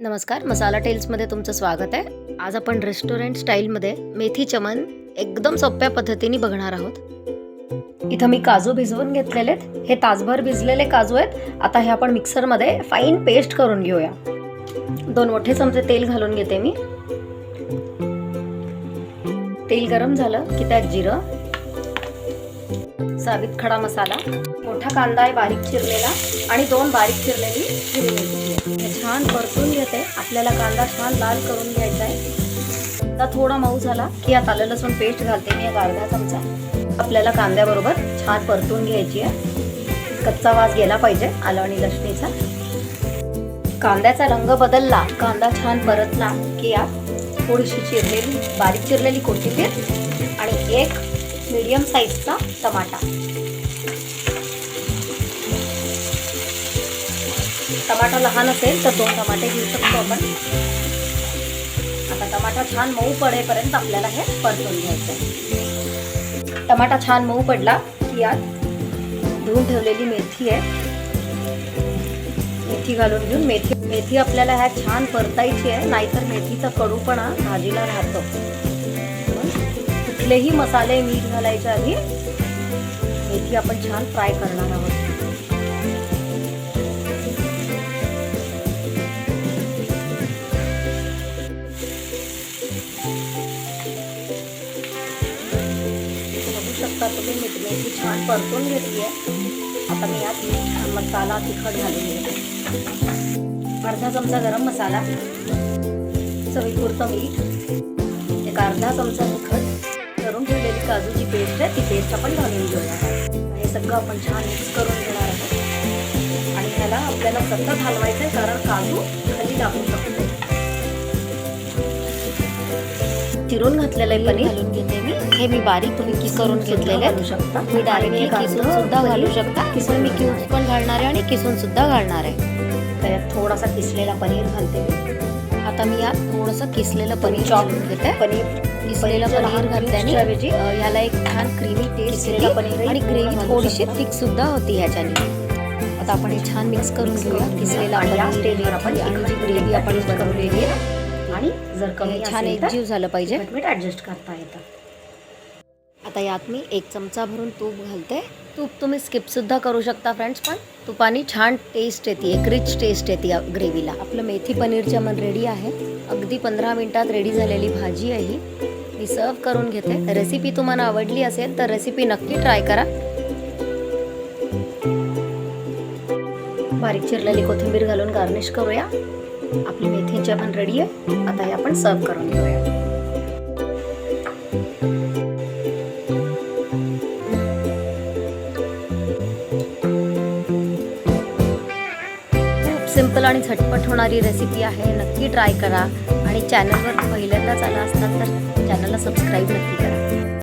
नमस्कार, मसाला टेल्समध्ये तुमचं स्वागत आहे. आज आपण रेस्टॉरंट स्टाईलमध्ये मेथी चमन एकदम सोप्या पद्धतीने बघणार आहोत. इथं मी काजू भिजवून घेतलेले आहेत. हे तासभर भिजलेले काजू आहेत. आता हे आपण मिक्सरमध्ये फाईन पेस्ट करून घेऊया. 2 मोठे चमचे तेल घालून घेते मी. तेल गरम झालं की त्यात जिरं, साबित खडा मसाला, मोठा कांदा आहे बारीक चिरलेला आणि 2 बारीक चिरलेली हिरवी मिरची. हे छान परतून घेते. आपल्याला कांदा छान लाल करून घ्यायचा आहे. आता थोडा मऊ झाला की यात आलं लसूण पेस्ट घालते मी, एक अर्धा चमचा. आपल्याला कांद्याबरोबर छान परतून घ्यायची आहे. कच्चा वास गेला पाहिजे आलं आणि लसणीचा. कांद्याचा रंग बदलला, कांदा छान परतला की यात थोडीशी बारीक चिरलेली कोथिंबीर आणि एक मीडियम साईजचा टमाटा. टमाटा लहान असेल तर 2 टमाटे घेऊ शकतो आपण. आता टमाटा छान मऊ पडेपर्यंत आपल्याला हे परतून घ्यायचं आहे. टमाटा छान मऊ पडला की यात धुवून ठेवलेली मेथी आहे. मेथी घालून घेऊन मेथी आपल्याला ह्यात छान परतायची आहे, नाहीतर मेथीचा कडूपणा भाजीला राहतो. कुठलेही मसाले मीठ घालायच्या आधी मेथी आपण छान फ्राय करणार आहोत. बघू शकता तुम्ही मेथी छान परतून घेतली आहे. आता मी यात मसाला तिखट घालून घेते. अर्धा चमचा गरम मसाला, चवीपुरतं मीठ, एक अर्धा चमचा तिखट, करून ठेवलेली काजूची पेस्ट आहे ती पेस्ट आपण घालून घेऊया. हे सगळं आपण छान मिक्स करून घेणार आहोत आणि ह्याला आपल्याला सतत हलवायचं आहे, कारण काजू खाली लागू शकतो. चिरून घातलेलं पनीर घालून घेते मी. हे मी बारीक तुम्ही किस करून घेतलेले घालू शकता. मी डायरेक्टली किसून सुद्धा घालू शकता. किसून मी क्यूब्स पण घालणार आहे आणि किसून सुद्धा घालणार आहे. त्यात थोडासा किसलेला पनीर घालते मी. आता मी यात थोडंसं किसलेलं पनीर घालून घेते. किसलेलं पनीर घातल्याने ह्याला एक छान क्रीमी टेस्ट येते पनीर आणि ग्रेव्ही थोडीशी थिक सुद्धा होती ह्याच्याने. आता आपण हे छान मिक्स करून घेऊया. किसलेला पनीर आपण आणि जी ग्रेव्ही आपण बनवलेली आहे आणि जर कमी छान एकजीव झालं पाहिजे, मीठ ॲडजस्ट करता येतं. आता यात मी 1 चमचा भरून तूप घालते. तूप तुम्ही स्किप सुद्धा करू शकता फ्रेंड्स, पण तुपानी छान टेस्ट येते, एक रिच टेस्ट येते या ग्रेव्हीला. आपलं मेथी पनीर चमन रेडी आहे. अगदी 15 मिनिटात रेडी झालेली भाजी आहे. मी सर्व करून घेते. रेसिपी तुम्हाला आवडली असेल तर रेसिपी नक्की ट्राय करा. बारीक चिरलेली कोथिंबीर घालून गार्निश करूया. आपली मेथी चमन रेडी आहे. आता हे आपण सर्व करून घेऊया. सिंपल आणि झटपट होणारी रेसिपी आहे. नक्की ट्राय करा आणि चॅनलवर पहिल्यांदाच आला असतात तर चॅनलला सबस्क्राईब नक्की करा.